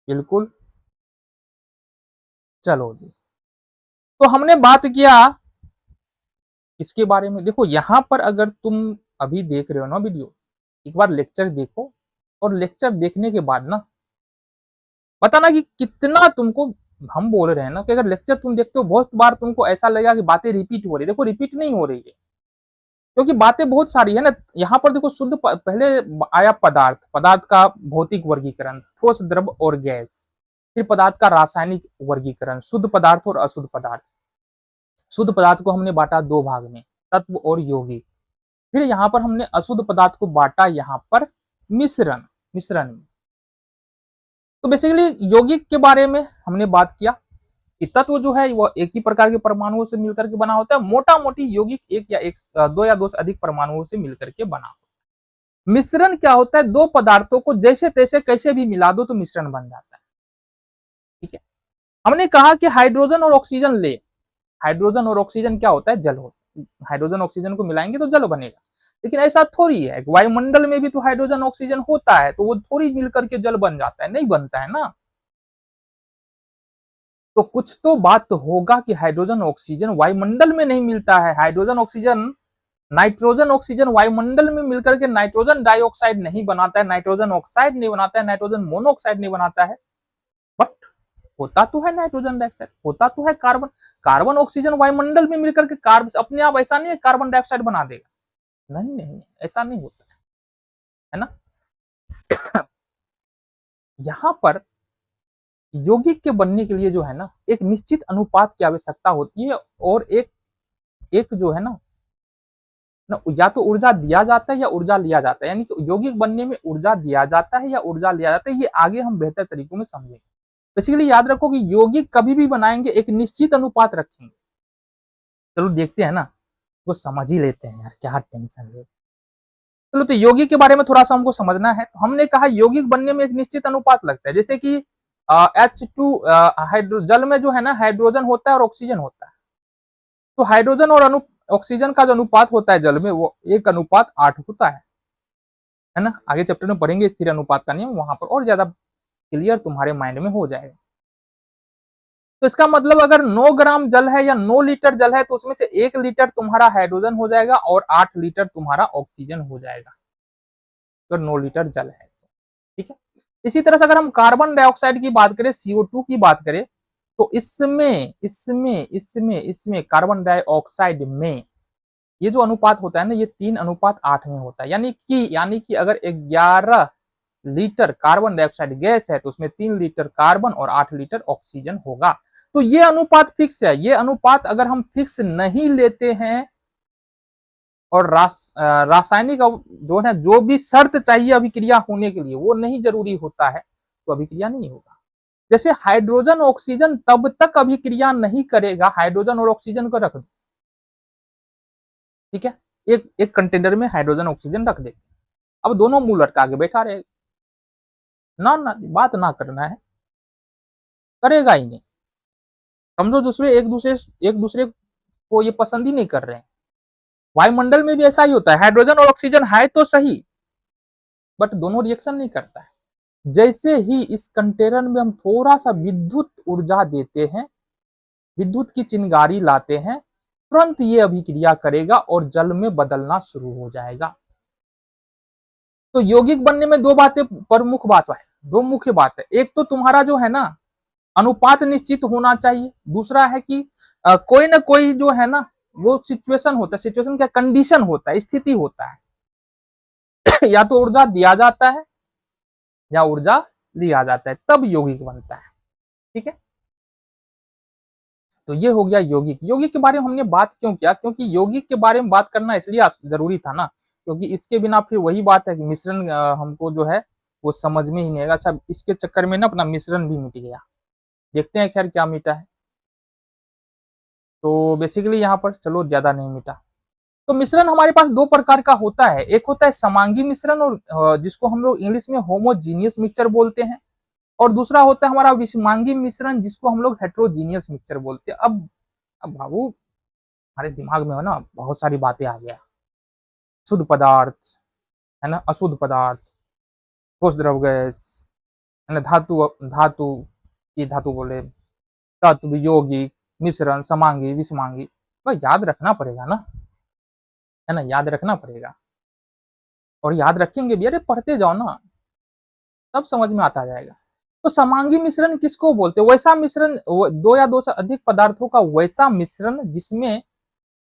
बिल्कुल। चलो जी, तो हमने बात किया इसके बारे में। देखो यहाँ पर अगर तुम अभी देख रहे हो ना वीडियो, एक बार लेक्चर देखो, और लेक्चर देखने के बाद ना बताना कि कितना तुमको, हम बोल रहे हैं ना कि अगर लेक्चर तुम देखते हो बहुत बार तुमको ऐसा लगेगा कि बातें रिपीट हो रही है। देखो रिपीट नहीं हो रही है, क्योंकि बातें बहुत सारी है ना। यहाँ पर देखो शुद्ध पहले आया पदार्थ, पदार्थ का भौतिक वर्गीकरण, ठोस द्रव और गैस। फिर पदार्थ का रासायनिक वर्गीकरण, शुद्ध पदार्थ और अशुद्ध पदार्थ। शुद्ध पदार्थ को हमने बांटा दो भाग में, तत्व और यौगिक। फिर यहाँ पर हमने अशुद्ध पदार्थ को बांटा यहाँ पर मिश्रण, मिश्रण में। तो बेसिकली यौगिक के बारे में हमने बात किया कि तत्व जो है वो एक ही प्रकार के परमाणुओं से मिलकर के बना होता है। मोटा मोटी यौगिक एक या एक, दो या दो से अधिक परमाणुओं से मिलकर के बना होता है। मिश्रण क्या होता है? दो पदार्थों को जैसे तैसे कैसे भी मिला दो तो मिश्रण बन जाता है। ठीक है, हमने कहा कि हाइड्रोजन और ऑक्सीजन ले, हाइड्रोजन और ऑक्सीजन क्या होता है? जल होता है। हाइड्रोजन ऑक्सीजन को मिलाएंगे तो जल बनेगा, लेकिन ऐसा थोड़ी है। वायुमंडल में भी तो हाइड्रोजन ऑक्सीजन होता है, तो वो थोड़ी मिलकर के जल बन जाता है, नहीं बनता है ना। तो कुछ तो बात होगा कि हाइड्रोजन ऑक्सीजन वायुमंडल में नहीं मिलता है। हाइड्रोजन ऑक्सीजन, नाइट्रोजन ऑक्सीजन वायुमंडल में मिलकर के नाइट्रोजन डाइऑक्साइड नहीं बनाता है, नाइट्रोजन ऑक्साइड नहीं बनाता है, नाइट्रोजन मोनोऑक्साइड नहीं बनाता है। बट होता तो है नाइट्रोजन डाइऑक्साइड, होता तो है कार्बन। कार्बन ऑक्सीजन वायुमंडल में मिलकर के कार्बन अपने आप ऐसा नहीं है कार्बन डाइऑक्साइड बना देगा, नहीं नहीं, ऐसा नहीं होता है ना। यहां पर यौगिक के बनने के लिए जो है ना एक निश्चित अनुपात की आवश्यकता होती है, और एक एक जो है ना या तो ऊर्जा दिया जाता है या ऊर्जा लिया जाता है। यानी कि यौगिक बनने में ऊर्जा दिया जाता है या ऊर्जा लिया जाता है, ये आगे हम बेहतर तरीकों में समझेंगे। बेसिकली याद रखो कि यौगिक कभी भी बनाएंगे एक निश्चित अनुपात रखेंगे। चलो देखते हैं ना, वो समझ ही लेते हैं यार, क्या टेंशन है। चलो तो यौगिक के बारे में थोड़ा सा हमको समझना है। तो हमने कहा यौगिक बनने में एक निश्चित अनुपात लगता है, जैसे कि H2 हाइड्रो, जल में जो है ना हाइड्रोजन होता है और ऑक्सीजन होता है। तो हाइड्रोजन और ऑक्सीजन का जो अनुपात होता है जल में, वो 1:8 होता है ना। आगे चैप्टर में पढ़ेंगे स्थिर अनुपात का नियम, वहां पर और ज्यादा क्लियर तुम्हारे माइंड में हो जाएगा। तो इसका मतलब अगर 9 ग्राम जल है या 9 लीटर जल है, तो उसमें से 1 लीटर तुम्हारा हाइड्रोजन हो जाएगा और 8 लीटर तुम्हारा ऑक्सीजन हो जाएगा, अगर 9 लीटर जल है। ठीक है, इसी तरह से अगर हम कार्बन डाइऑक्साइड की बात करें, CO2 की बात करें, तो इसमें इसमें इसमें इसमें कार्बन डाइऑक्साइड में ये जो अनुपात होता है ना, ये 3:8 में होता है। यानी कि अगर 11 लीटर कार्बन डाइऑक्साइड गैस है, तो उसमें 3 लीटर कार्बन और 8 लीटर ऑक्सीजन होगा। तो ये अनुपात फिक्स है। ये अनुपात अगर हम फिक्स नहीं लेते हैं, और रासायनिक जो है, जो भी शर्त चाहिए अभिक्रिया होने के लिए वो नहीं जरूरी होता है, तो अभिक्रिया नहीं होगा। जैसे हाइड्रोजन ऑक्सीजन तब तक अभिक्रिया नहीं करेगा, हाइड्रोजन और ऑक्सीजन को रख दो, ठीक है, एक एक कंटेनर में हाइड्रोजन ऑक्सीजन रख दे, अब दोनों मुंह लटका के बैठा रहेगा, ना ना बात ना करना है, करेगा ही नहीं। समझो दूसरे एक दूसरे को ये पसंद ही नहीं कर रहे हैं। वायुमंडल में भी ऐसा ही होता है, हाइड्रोजन और ऑक्सीजन है तो सही, बट दोनों रिएक्शन नहीं करता है। जैसे ही इस कंटेनर में हम थोड़ा सा विद्युत ऊर्जा देते हैं, विद्युत की चिंगारी लाते हैं, तुरंत ये अभिक्रिया करेगा और जल में बदलना शुरू हो जाएगा। तो यौगिक बनने में दो बातें प्रमुख बात है, दो मुख्य बात है। एक तो तुम्हारा जो है ना अनुपात निश्चित होना चाहिए, दूसरा है कि कोई ना कोई जो है ना वो सिचुएशन होता है, सिचुएशन क्या, कंडीशन होता है, स्थिति होता है या तो ऊर्जा दिया जाता है या ऊर्जा लिया जाता है, तब यौगिक बनता है। ठीक है, तो ये हो गया यौगिक। यौगिक के बारे में हमने बात क्यों किया? क्योंकि यौगिक के बारे में बात करना इसलिए जरूरी था ना, क्योंकि इसके बिना फिर वही बात है कि मिश्रण हमको जो है वो समझ में ही नहीं आएगा। अच्छा, इसके चक्कर में ना अपना मिश्रण भी मिट गया, देखते हैं खैर क्या मिटा है। तो बेसिकली यहाँ पर चलो ज्यादा नहीं मिटा। तो मिश्रण हमारे पास दो प्रकार का होता है, एक होता है समांगी मिश्रण, और जिसको हम लोग इंग्लिश में होमोजीनियस मिक्सचर बोलते हैं, और दूसरा होता है हमारा विषमांगी मिश्रण, जिसको हम लोग हेट्रोजीनियस मिक्सचर बोलते हैं। अब बाबू हमारे दिमाग में है ना बहुत सारी बातें आ गया, शुद्ध पदार्थ है ना, अशुद्ध पदार्थ, ठोस द्रव गैस, है ना, धातु धातु ये धातु बोले, तत्व, यौगिक, मिश्रण, समांगी, विषमांगी, भाई याद रखना पड़ेगा ना, है ना, याद रखना पड़ेगा। और याद रखेंगे भी, अरे पढ़ते जाओ ना, तब समझ में आता जाएगा। तो समांगी मिश्रण किसको बोलते हैं? वैसा मिश्रण, दो या दो से अधिक पदार्थों का वैसा मिश्रण जिसमें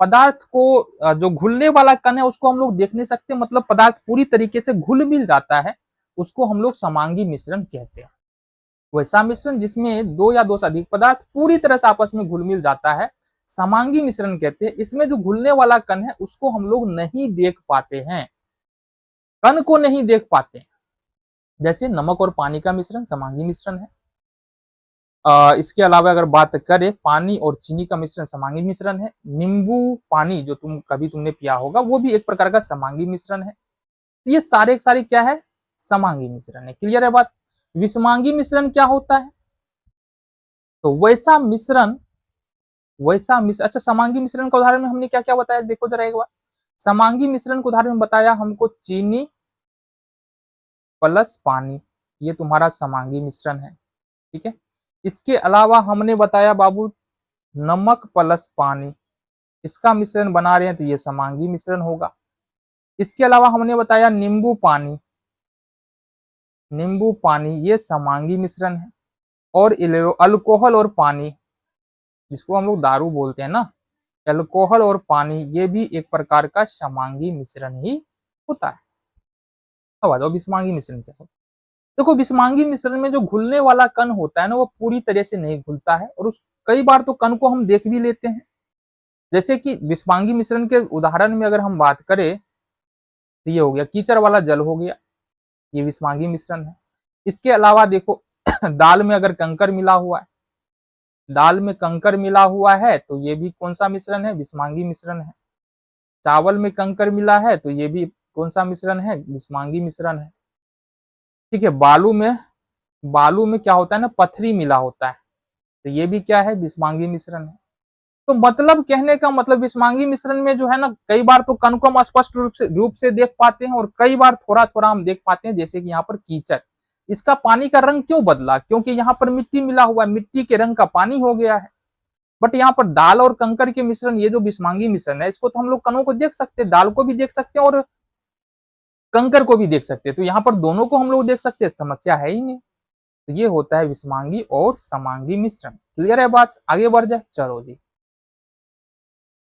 पदार्थ को जो घुलने वाला कण है उसको हम लोग देख नहीं सकते, मतलब पदार्थ पूरी तरीके से घुल मिल जाता है, उसको हम लोग समांगी मिश्रण कहते हैं। वैसा मिश्रण जिसमें दो या दो से अधिक पदार्थ पूरी तरह से आपस में घुल मिल जाता है, समांगी मिश्रण कहते हैं। इसमें जो घुलने वाला कण है उसको हम लोग नहीं देख पाते हैं, कण को नहीं देख पाते। जैसे नमक और पानी का मिश्रण समांगी मिश्रण है। इसके अलावा अगर बात करें, पानी और चीनी का मिश्रण समांगी मिश्रण है। नींबू पानी जो तुमने पिया होगा वो भी एक प्रकार का समांगी मिश्रण है। तो ये सारे सारे क्या है? समांगी मिश्रण है। क्लियर है बात? विषमांगी मिश्रण क्या होता है? तो अच्छा, समांगी मिश्रण का उदाहरण में हमने क्या क्या बताया, देखो जरा एक बार। समांगी मिश्रण का उदाहरण में बताया हमको चीनी प्लस पानी, ये तुम्हारा समांगी मिश्रण है। ठीक है। इसके अलावा हमने बताया बाबू नमक प्लस पानी, इसका मिश्रण बना रहे हैं तो ये समांगी मिश्रण होगा। इसके अलावा हमने बताया नींबू पानी ये समांगी मिश्रण है। और अल्कोहल और पानी, जिसको हम लोग दारू बोलते हैं ना, अल्कोहल और पानी ये भी एक प्रकार का समांगी मिश्रण ही होता है। अब आ जाओ विषमांगी मिश्रण क्या होता है। देखो, विषमांगी मिश्रण में जो घुलने वाला कण होता है ना, वो पूरी तरह से नहीं घुलता है, और उस कई बार तो कण को हम देख भी लेते हैं। जैसे कि विषमांगी मिश्रण के उदाहरण में अगर हम बात करें तो ये हो गया कीचड़ वाला जल हो गया, ये विषमांगी मिश्रण है। इसके अलावा देखो दाल में अगर कंकर मिला हुआ है, तो ये भी कौन सा मिश्रण है? विषमांगी मिश्रण है। चावल में कंकर मिला है तो ये भी कौन सा मिश्रण है? विषमांगी मिश्रण है। ठीक है। बालू में क्या होता है ना, पथरी मिला होता है, तो ये भी क्या है? विषमांगी मिश्रण है। तो मतलब कहने का मतलब विषमांगी मिश्रण में जो है ना, कई बार तो कण को हम स्पष्ट रूप से देख पाते हैं, और कई बार थोड़ा थोड़ा हम देख पाते हैं। जैसे कि यहाँ पर कीचड़, इसका पानी का रंग क्यों बदला? क्योंकि यहाँ पर मिट्टी मिला हुआ है, मिट्टी के रंग का पानी हो गया है। बट यहाँ पर दाल और कंकर के मिश्रण, ये जो विषमांगी मिश्रण है, इसको तो हम लोग कणों को देख सकते हैं, दाल को भी देख सकते हैं और कंकर को भी देख सकते हैं, तो यहाँ पर दोनों को हम लोग देख सकते हैं, समस्या है ही नहीं। तो ये होता है विषमांगी और समांगी मिश्रण। क्लियर है बात? आगे बढ़ जाए, चलो जी।